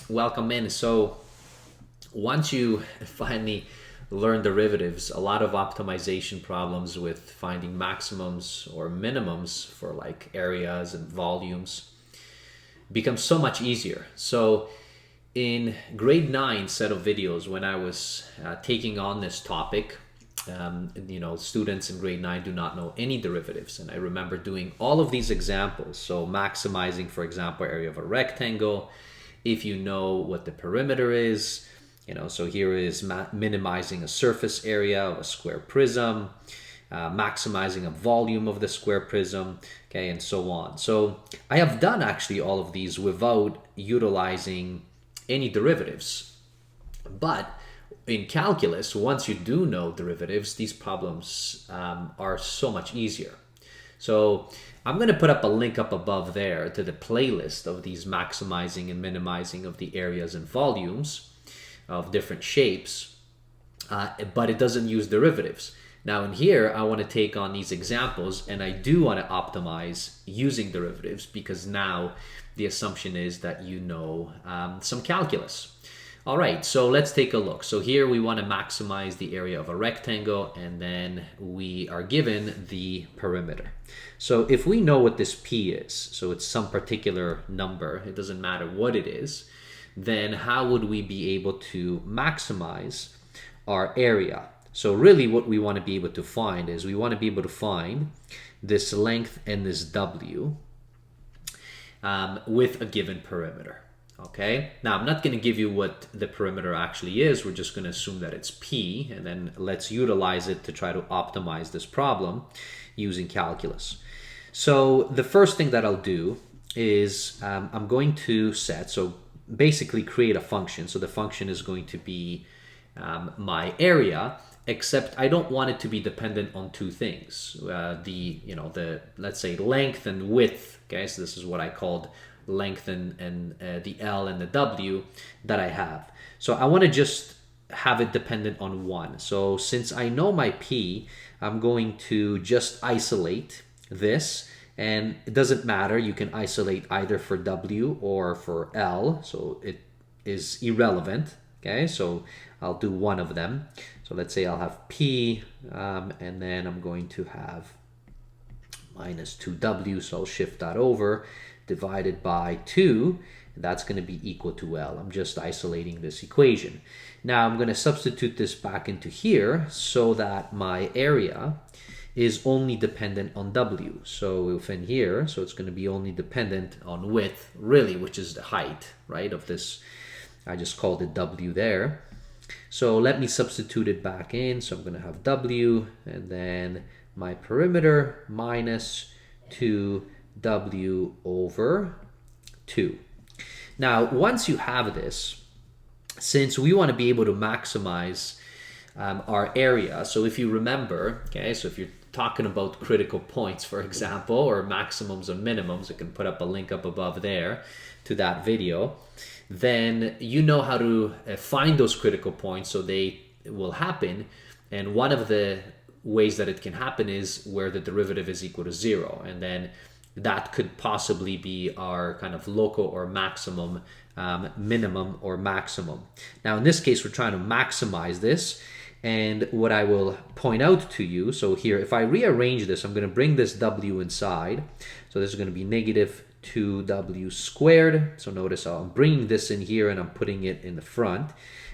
Welcome in. So once you finally learn derivatives, a lot of optimization problems with finding maximums or minimums for like areas and volumes become so much easier. So in grade 9 set of videos, when I was taking on this topic, students in grade 9 do not know any derivatives. And I remember doing all of these examples. So maximizing, for example, area of a rectangle, if you know what the perimeter is, so here is minimizing a surface area of a square prism, maximizing a volume of the square prism, okay, and so on. So I have done actually all of these without utilizing any derivatives. But in calculus, once you do know derivatives, these problems are so much easier. So I'm going to put up a link up above there to the playlist of these maximizing and minimizing of the areas and volumes of different shapes, but it doesn't use derivatives. Now in here, I want to take on these examples, and I do want to optimize using derivatives because now the assumption is that you know some calculus. All right, so let's take a look. So here we want to maximize the area of a rectangle, and then we are given the perimeter. So if we know what this P is, so it's some particular number, it doesn't matter what it is, then how would we be able to maximize our area? So really what we want to be able to find is we want to be able to find this length and this W with a given perimeter. Okay, now I'm not going to give you what the perimeter actually is. We're just going to assume that it's P, and then let's utilize it to try to optimize this problem using calculus. So the first thing that I'll do is I'm going to basically create a function. So the function is going to be my area, except I don't want it to be dependent on two things. Let's say length and width. Okay, so this is what I called length and the L and the W that I have. So I want to just have it dependent on one. So since I know my P, I'm going to just isolate this, and it doesn't matter. You can isolate either for W or for L, so it is irrelevant. Okay, so I'll do one of them. So let's say I'll have P, and then I'm going to have minus 2W, so I'll shift that over, divided by 2, and that's going to be equal to L. I'm just isolating this equation. Now I'm going to substitute this back into here so that my area is only dependent on W. So within here, so it's going to be only dependent on width, really, which is the height, right, of this. I just called it W there. So let me substitute it back in. So I'm going to have W, and then my perimeter minus 2W over 2. Now, once you have this, since we want to be able to maximize our area, so if you remember, okay, so if you're talking about critical points, for example, or maximums and minimums, I can put up a link up above there to that video, then you know how to find those critical points so they will happen. And one of the ways that it can happen is where the derivative is equal to 0, and then that could possibly be our kind of local or maximum, minimum or maximum. Now in this case we're trying to maximize this, and what I will point out to you, so here if I rearrange this, I'm going to bring this W inside, so this is going to be negative 2W squared. So notice how I'm bringing this in here and I'm putting it in the front,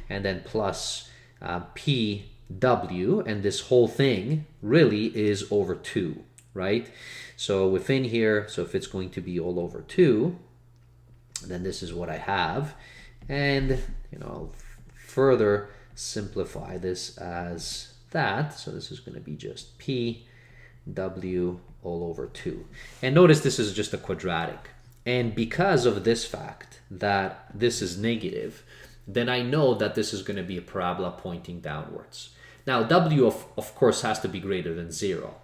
and then plus PW, and this whole thing really is over 2, right? So within here, so if it's going to be all over 2, then this is what I have, and I'll further simplify this as that. So this is going to be just PW all over 2. And notice this is just a quadratic. And because of this fact that this is negative, then I know that this is going to be a parabola pointing downwards. Now, W, of course, has to be greater than 0,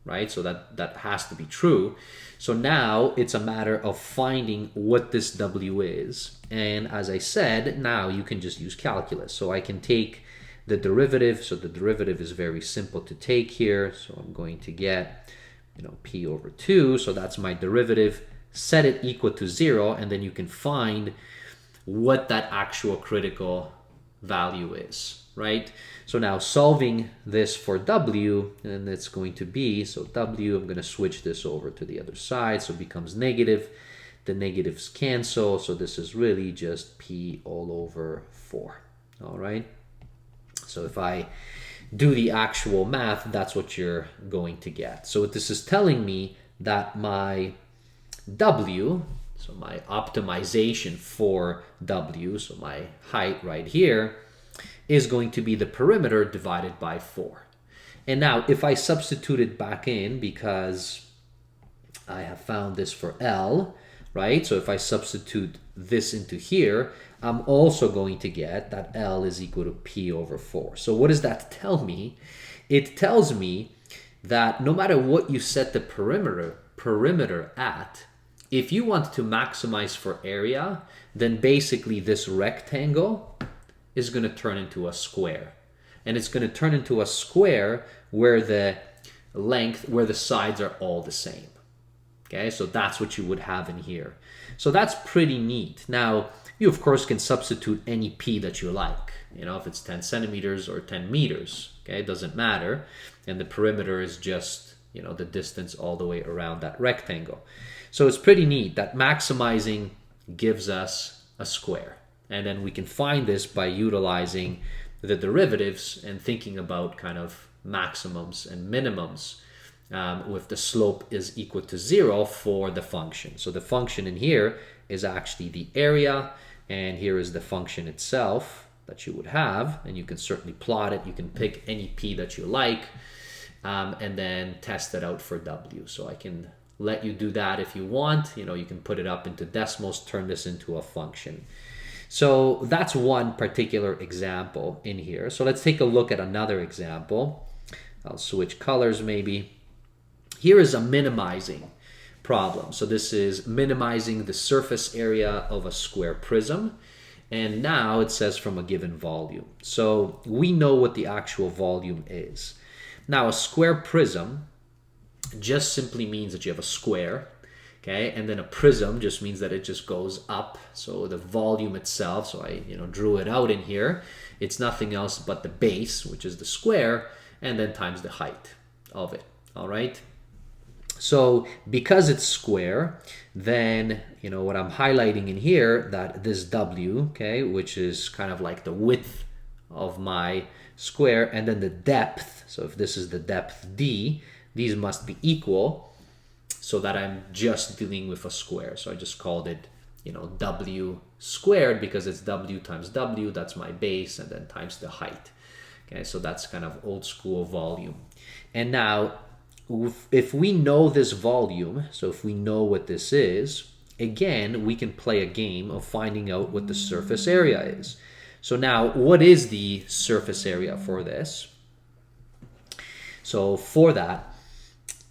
right? So that has to be true. So now it's a matter of finding what this W is. And as I said, now you can just use calculus. So I can take the derivative. So the derivative is very simple to take here. So I'm going to get P over 2, so that's my derivative. Set it equal to 0, and then you can find what that actual critical value is, right? So now solving this for W, and it's going to be, so W, I'm going to switch this over to the other side, so it becomes negative. The negatives cancel, so this is really just P all over 4, all right? So if I do the actual math, that's what you're going to get. So what this is telling me that my W, so my optimization for W, so my height right here, is going to be the perimeter divided by 4. And now if I substitute it back in, because I have found this for L, right? So if I substitute this into here, I'm also going to get that L is equal to P over 4. So what does that tell me? It tells me that no matter what you set the perimeter at, if you want to maximize for area, then basically this rectangle is going to turn into a square. And it's going to turn into a square where the length, where the sides are all the same. Okay, so that's what you would have in here. So that's pretty neat. Now, you of course can substitute any P that you like. You know, if it's 10 centimeters or 10 meters, okay, it doesn't matter. And the perimeter is just, you know, the distance all the way around that rectangle. So it's pretty neat that maximizing gives us a square. And then we can find this by utilizing the derivatives and thinking about kind of maximums and minimums with the slope is equal to 0 for the function. So the function in here is actually the area, and here is the function itself that you would have, and you can certainly plot it. You can pick any P that you like, and then test it out for W. So I can let you do that if you want. You know, you can put it up into decimals, turn this into a function. So that's one particular example in here. So let's take a look at another example. I'll switch colors maybe. Here is a minimizing problem. So this is minimizing the surface area of a square prism. And now it says from a given volume. So we know what the actual volume is. Now a square prism just simply means that you have a square. Okay, and then a prism just means that it just goes up. So the volume itself, so I drew it out in here. It's nothing else but the base, which is the square, and then times the height of it. All right. So because it's square, then what I'm highlighting in here, that this W, okay, which is kind of like the width of my square, and then the depth. So if this is the depth D, these must be equal, so that I'm just dealing with a square. So I just called it, W squared, because it's W times W, that's my base, and then times the height. Okay, so that's kind of old school volume. And now, if we know this volume, so if we know what this is, again, we can play a game of finding out what the surface area is. So now, what is the surface area for this? So for that,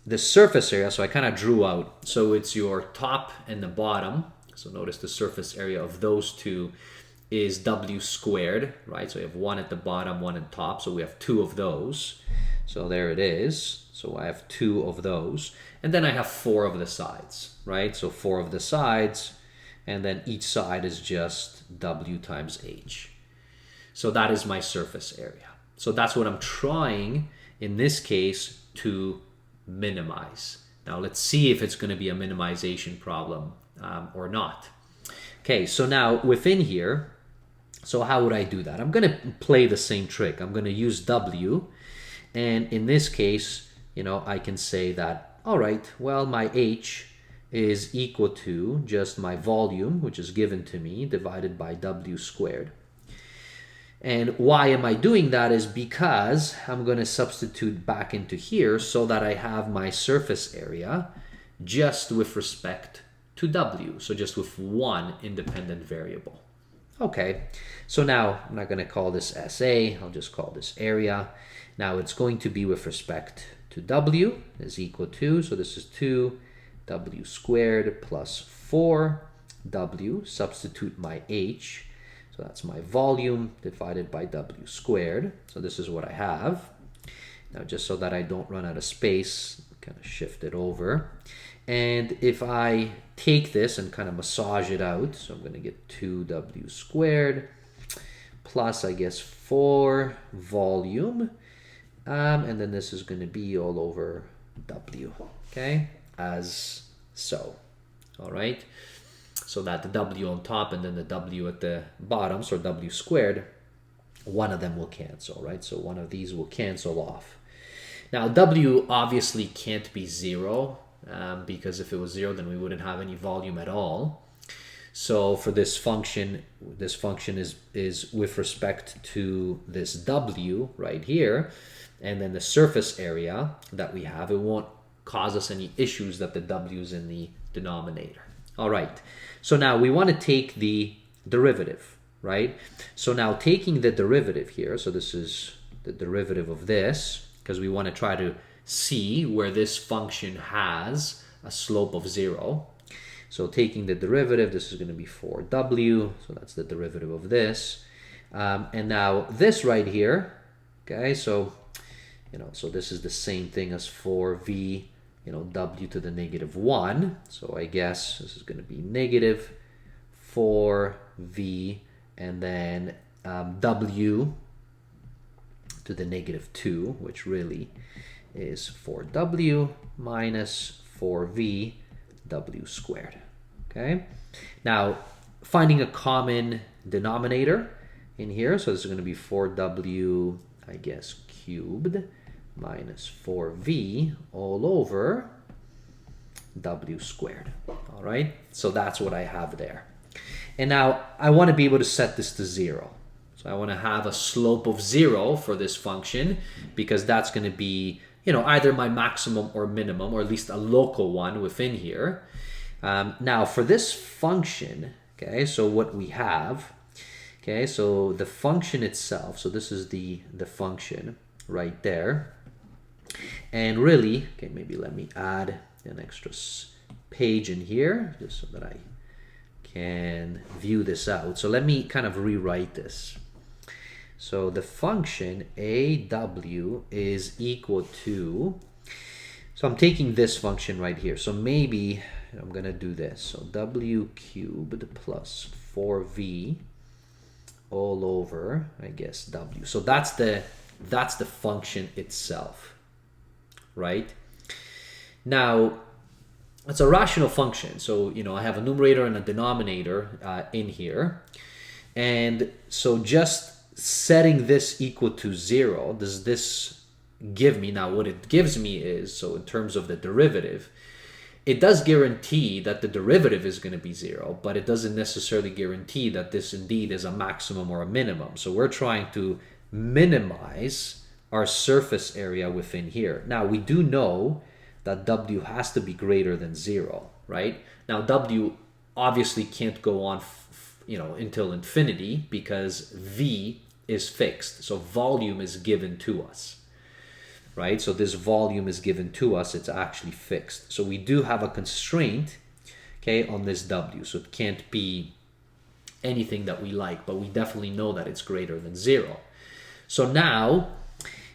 the surface area, so I kind of drew out, so it's your top and the bottom. So notice the surface area of those two is W squared, right? So you have one at the bottom, one at the top. So we have two of those. So there it is. So I have two of those. And then I have four of the sides, right? So four of the sides, and then each side is just W times H. So that is my surface area. So that's what I'm trying, in this case, to minimize. Now let's see if it's going to be a minimization problem or not. Okay, so now within here, so how would I do that? I'm going to play the same trick. I'm going to use W, and in this case, I can say that, all right, well, my H is equal to just my volume, which is given to me, divided by W squared. And why am I doing that is because I'm going to substitute back into here so that I have my surface area just with respect to W. So just with one independent variable. Okay, so now I'm not going to call this SA. I'll just call this area. Now it's going to be with respect to W is equal to, so this is 2W squared plus 4W. Substitute my H. So that's my volume divided by W squared. So this is what I have. Now just so that I don't run out of space, kind of shift it over. And if I take this and kind of massage it out, so I'm going to get 2w squared plus, I guess, 4 volume. And then this is going to be all over w, okay, as so. All right. So that the w on top and then the w at the bottom, so w squared, one of them will cancel, right? So one of these will cancel off. Now, w obviously can't be 0, because if it was 0, then we wouldn't have any volume at all. So for this function is with respect to this w right here, and then the surface area that we have, it won't cause us any issues that the w is in the denominator. All right, so now we want to take the derivative, right? So now taking the derivative here, so this is the derivative of this, because we want to try to see where this function has a slope of 0. So taking the derivative, this is going to be 4w, so that's the derivative of this. And now this right here, okay, so, so this is the same thing as 4v, w to the negative 1. So I guess this is going to be negative 4v, and then w to the negative 2, which really is 4w minus 4v w squared. Okay, now finding a common denominator in here, so this is going to be 4w, I guess, cubed minus 4v all over w squared. All right, so that's what I have there. And now I want to be able to set this to 0. So I want to have a slope of 0 for this function, because that's going to be, either my maximum or minimum, or at least a local one within here. Now for this function, okay, so what we have, okay, so the function itself, so this is the function right there. And really, okay, maybe let me add an extra page in here just so that I can view this out. So let me kind of rewrite this. So the function AW is equal to, so I'm taking this function right here. So maybe I'm going to do this. So w cubed plus 4v all over, I guess, w. So that's the function itself, right? Now, it's a rational function. So, I have a numerator and a denominator in here. And so just setting this equal to 0, does this give me, now what it gives me is, so in terms of the derivative, it does guarantee that the derivative is going to be 0, but it doesn't necessarily guarantee that this indeed is a maximum or a minimum. So we're trying to minimize our surface area within here. Now we do know that w has to be greater than 0, right? Now w obviously can't go on until infinity, because v is fixed. So volume is given to us, right? So this volume is given to us, it's actually fixed. So we do have a constraint, okay, on this w. So it can't be anything that we like, but we definitely know that it's greater than 0. So now,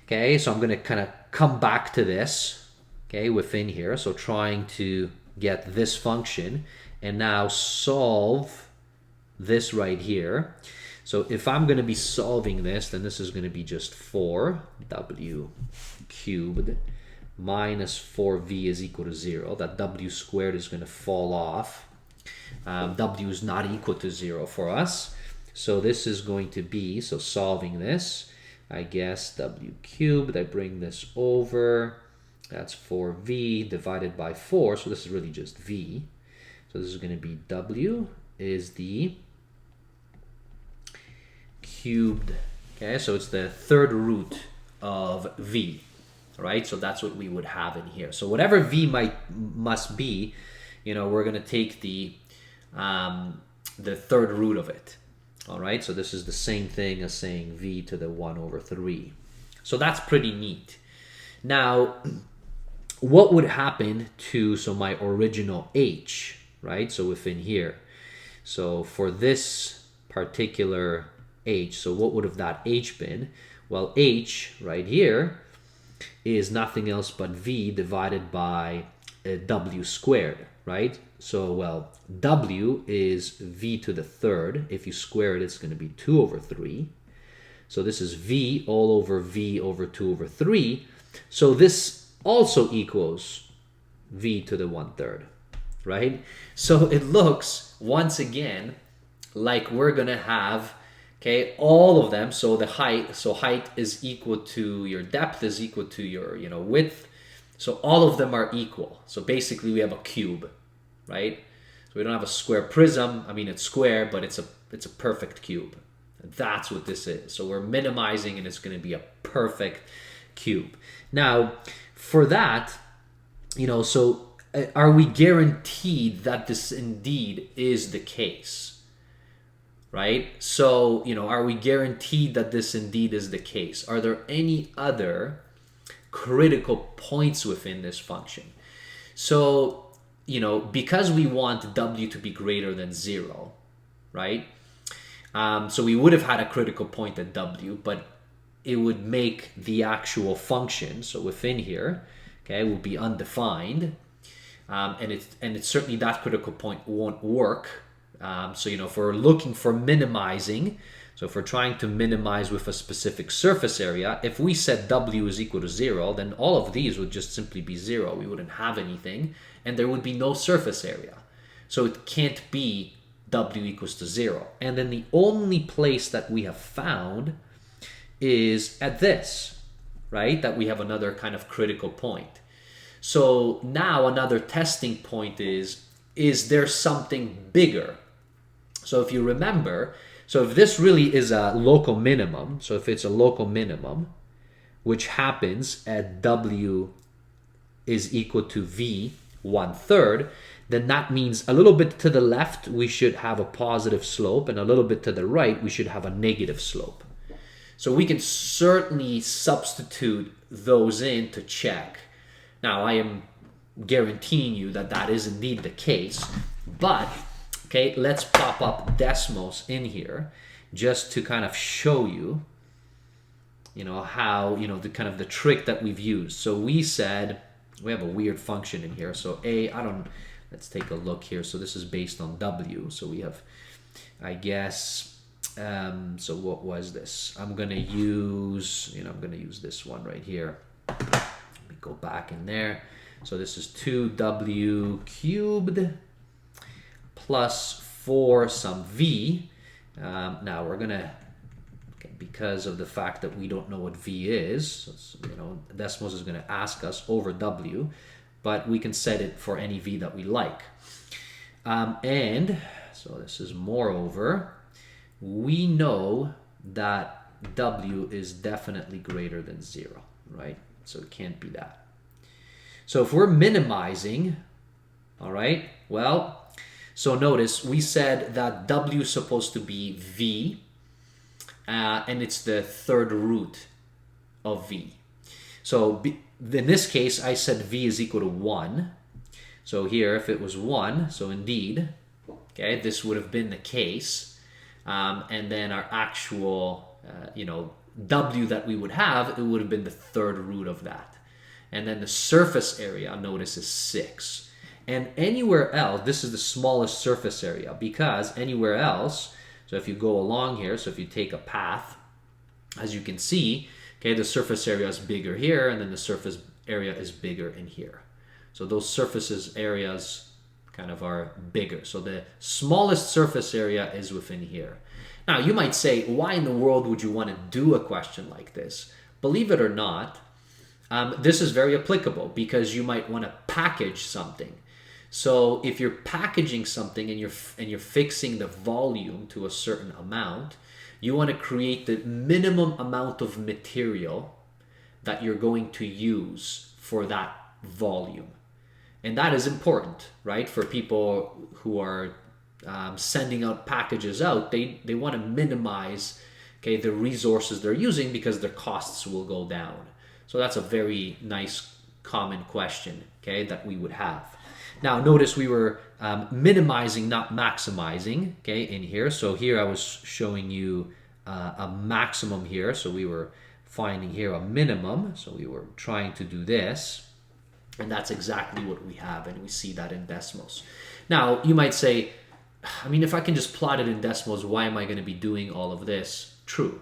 okay, so I'm going to kind of come back to this, okay, within here. So trying to get this function and now solve this right here. So if I'm going to be solving this, then this is going to be just 4w cubed minus 4v is equal to 0. That w squared is going to fall off. W is not equal to 0 for us. So this is going to be, so solving this, I guess w cubed, I bring this over, that's 4v divided by 4, so this is really just v. So this is going to be w is the cubed, okay, so it's the third root of v, right? So that's what we would have in here. So whatever v must be, we're going to take the third root of it. All right, so this is the same thing as saying v to the 1 over 3. So that's pretty neat. Now, what would happen to, so my original h, right? So within here. So for this particular h, so what would have that h been? Well, h right here is nothing else but v divided by w squared, right? So, well, w is v to the third. If you square it, it's going to be 2 over 3. So this is v all over v over 2 over 3. So this also equals v to the 1/3, right? So it looks, once again, like we're going to have, okay, all of them. So the height, so height is equal to your depth is equal to your, width. So all of them are equal. So basically we have a cube, right? So we don't have a square prism. I mean, it's square, but it's a perfect cube. That's what this is. So we're minimizing and it's going to be a perfect cube. Now, for that, so are we guaranteed that this indeed is the case? Right? So, are we guaranteed that this indeed is the case? Are there any other critical points within this function? So, because we want w to be greater than 0, right? So we would have had a critical point at w, but it would make the actual function, so within here, okay, will be undefined. And it's certainly that critical point won't work. So, if we're looking for minimizing, so if we're trying to minimize with a specific surface area, if we set w is equal to 0, then all of these would just simply be 0. We wouldn't have anything, and there would be no surface area. So it can't be w equals to 0. And then the only place that we have found is at this, right? That we have another kind of critical point. So now another testing point is there something bigger? So if you remember, so if this really is a local minimum, so if it's a local minimum, which happens at w is equal to v 1/3, then that means a little bit to the left, we should have a positive slope, and a little bit to the right, we should have a negative slope. So we can certainly substitute those in to check. Now, I am guaranteeing you that that is indeed the case, but, okay, let's pop up Desmos in here just to kind of show you, how, the kind of the trick that we've used. So we said, we have a weird function in here. So let's take a look here. So this is based on w. So we have, I guess, so what was this? I'm going to use, this one right here. Let me go back in there. So this is 2w cubed plus 4 some v. Now we're going to, because of the fact that we don't know what v is, Desmos is going to ask us over w, but we can set it for any v that we like. And so this is moreover, we know that w is definitely greater than 0, right? So it can't be that. So if we're minimizing, all right, well, so notice we said that w is supposed to be v, and it's the third root of v. So in this case, I said v is equal to 1. So here, if it was 1, so indeed, okay, this would have been the case. And then our actual, w that we would have, it would have been the third root of that. And then the surface area, notice, is 6. And anywhere else, this is the smallest surface area, because anywhere else, so if you go along here, so if you take a path, as you can see, okay, the surface area is bigger here, and then the surface area is bigger in here. So those surfaces areas kind of are bigger. So the smallest surface area is within here. Now, you might say, why in the world would you want to do a question like this? Believe it or not, this is very applicable because you might want to package something. So if you're packaging something and you're fixing the volume to a certain amount, you want to create the minimum amount of material that you're going to use for that volume. And that is important, right? For people who are sending out packages out, they want to minimize, okay, the resources they're using because their costs will go down. So that's a very nice common question, okay, that we would have. Now, notice we were minimizing, not maximizing, okay, in here. So here I was showing you a maximum here. So we were finding here a minimum. So we were trying to do this. And that's exactly what we have, and we see that in decimals. Now, you might say, I mean, if I can just plot it in decimals, why am I going to be doing all of this? True,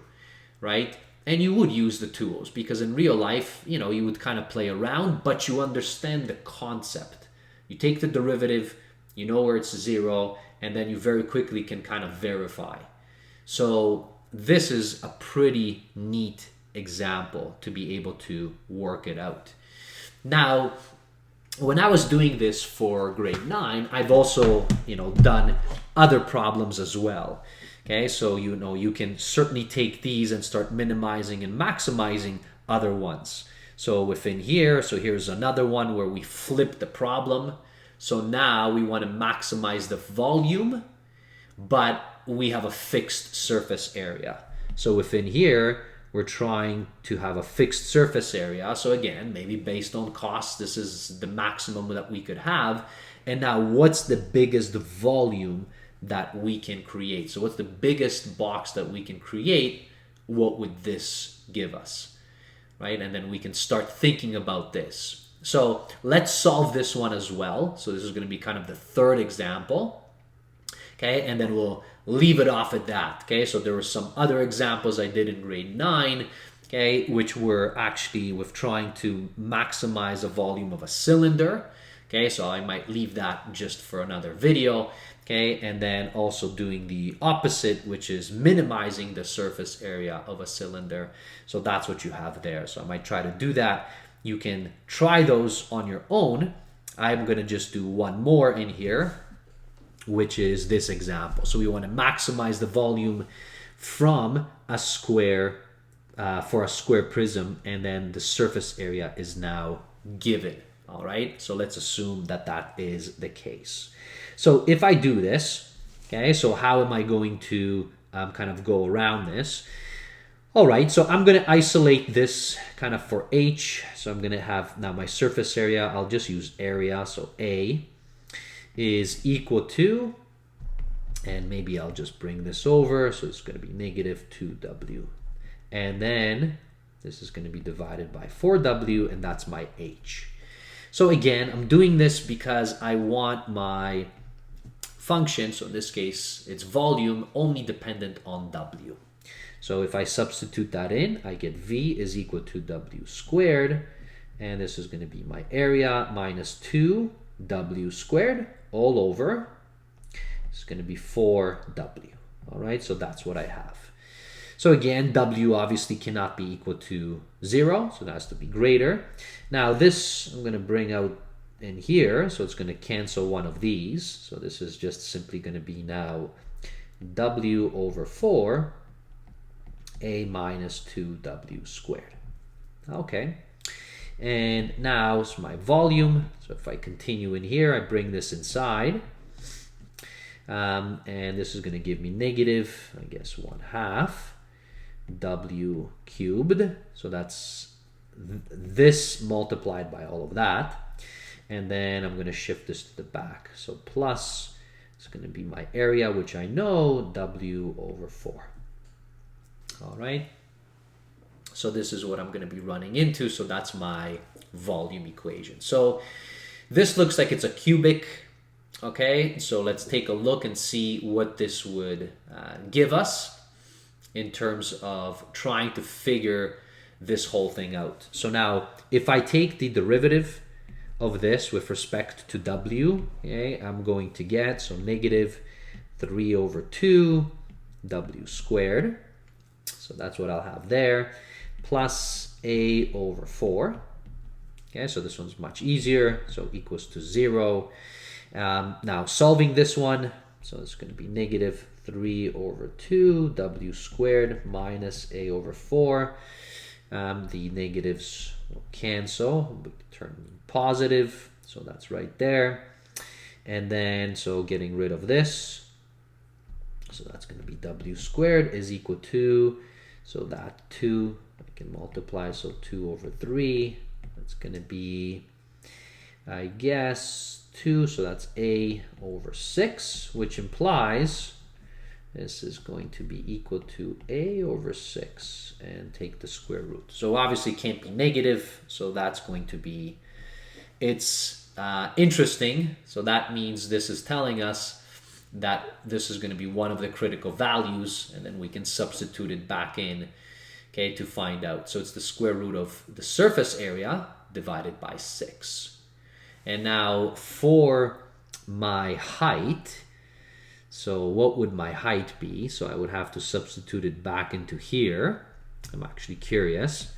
right? And you would use the tools, because in real life, you know, you would kind of play around, but you understand the concept. You take the derivative, you know where it's 0, and then you very quickly can kind of verify. So this is a pretty neat example to be able to work it out. Now, when I was doing this for grade 9, I've also, you know, done other problems as well. Okay, so you know, you can certainly take these and start minimizing and maximizing other ones. So within here, so here's another one where we flip the problem. So now we want to maximize the volume, but we have a fixed surface area. So within here, we're trying to have a fixed surface area. So again, maybe based on cost, this is the maximum that we could have. And now what's the biggest volume that we can create? So what's the biggest box that we can create? What would this give us, right? And then we can start thinking about this. So let's solve this one as well. So this is going to be kind of the third example. Okay, and then we'll leave it off at that. Okay, so there were some other examples I did in grade 9, okay, which were actually with trying to maximize the volume of a cylinder. Okay, so I might leave that just for another video. Okay, and then also doing the opposite, which is minimizing the surface area of a cylinder. So that's what you have there. So I might try to do that. You can try those on your own. I'm going to just do one more in here, which is this example. So we want to maximize the volume from a square, for a square prism, and then the surface area is now given. All right, so let's assume that that is the case. So if I do this, okay, so how am I going to kind of go around this? All right, so I'm going to isolate this kind of for H. So I'm going to have now my surface area. I'll just use area. So A is equal to, and maybe I'll just bring this over. So it's going to be negative 2W. And then this is going to be divided by 4W, and that's my H. So again, I'm doing this because I want my function, so in this case, it's volume only dependent on W. So if I substitute that in, I get V is equal to W squared, and this is going to be my area minus 2W squared all over. It's going to be 4W. All right, so that's what I have. So again, W obviously cannot be equal to 0, so that has to be greater. Now this I'm going to bring out in here, so it's going to cancel one of these. So this is just simply going to be now W over 4, A minus 2W squared. Okay, and now it's my volume. So if I continue in here, I bring this inside. And this is going to give me negative, I guess, 1/2 W cubed. So that's this multiplied by all of that. And then I'm going to shift this to the back. So plus, it's going to be my area, which I know, W over 4. All right. So this is what I'm going to be running into. So that's my volume equation. So this looks like it's a cubic. Okay, so let's take a look and see what this would give us in terms of trying to figure this whole thing out. So now, if I take the derivative of this with respect to W, okay, I'm going to get, so negative 3 over 2 W squared. So that's what I'll have there, plus A over 4. Okay, so this one's much easier, so equals to 0. Now solving this one, so it's going to be negative 3 over 2 W squared minus A over 4. The negatives will cancel, we turn positive, so that's right there. And then, so getting rid of this, so that's going to be W squared is equal to, so that 2, I can multiply, so 2 over 3, that's going to be, I guess, 2, so that's A over 6, which implies this is going to be equal to A over 6, and take the square root. So obviously it can't be negative, so that's going to be it's interesting. So that means this is telling us that this is going to be one of the critical values, and then we can substitute it back in, okay, to find out. So it's the square root of the surface area divided by 6. And now for my height, so what would my height be? So I would have to substitute it back into here. I'm actually curious.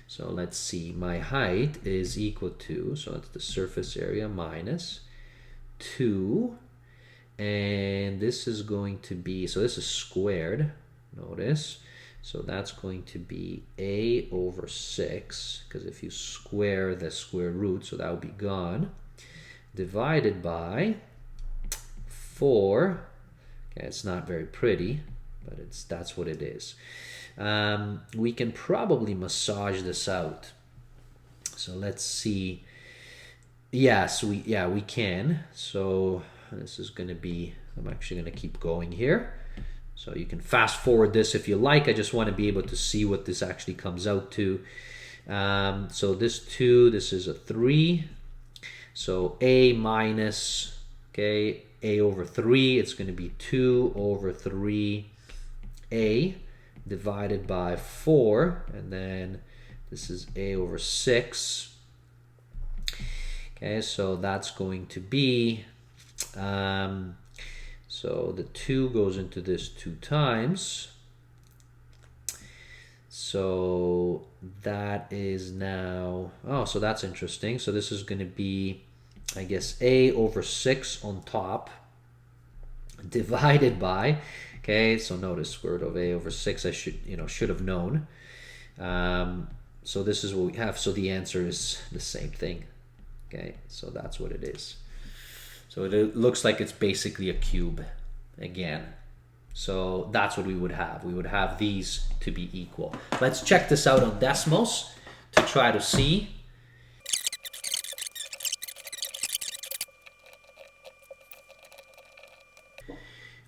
So let's see, my height is equal to, so it's the surface area minus 2, and this is going to be, so this is squared, notice, so that's going to be a over 6, because if you square the square root, so that would be gone, divided by 4, okay, it's not very pretty, but that's what it is. We can probably massage this out. So let's see. Yes, we can. So this is going to be, I'm actually going to keep going here. So you can fast forward this if you like. I just want to be able to see what this actually comes out to. So this 2, this is a 3. So a minus, okay, a over 3, it's going to be 2 over 3a divided by 4, and then this is a over 6. Okay, so that's going to be, so the 2 goes into this 2 times. So that is now, oh, so that's interesting. So this is going to be, I guess, a over 6 on top divided by, okay, so notice square root of a over 6, I should have known. So this is what we have. So the answer is the same thing. Okay, so that's what it is. So it looks like it's basically a cube again. So that's what we would have. We would have these to be equal. Let's check this out on Desmos to try to see.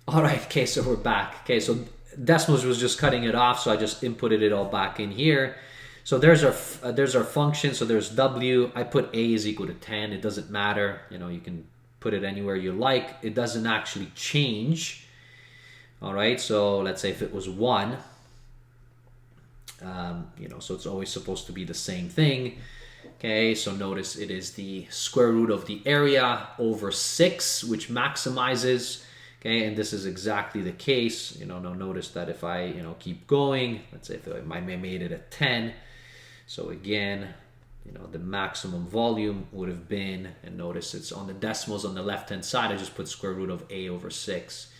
All right, okay, so we're back. Okay, so Desmos was just cutting it off, so I just inputted it all back in here. So there's our function. So there's w. I put a is equal to 10. It doesn't matter. You can put it anywhere you like. It doesn't actually change. All right, so let's say if it was 1, so it's always supposed to be the same thing. Okay, so notice it is the square root of the area over 6, which maximizes. Okay, and this is exactly the case. Now notice that if I, keep going, let's say if I made it a 10. So again, the maximum volume would have been, and notice it's on the decimals on the left-hand side, I just put square root of a over 6,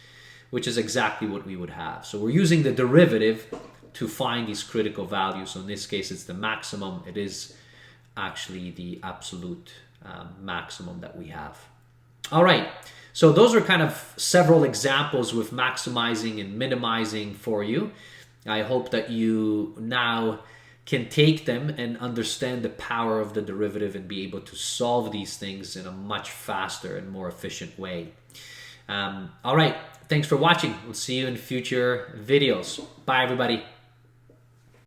which is exactly what we would have. So we're using the derivative to find these critical values. So in this case, it's the maximum. It is actually the absolute maximum that we have. All right. So those are kind of several examples with maximizing and minimizing for you. I hope that you now can take them and understand the power of the derivative and be able to solve these things in a much faster and more efficient way. All right, thanks for watching. We'll see you in future videos. Bye, everybody.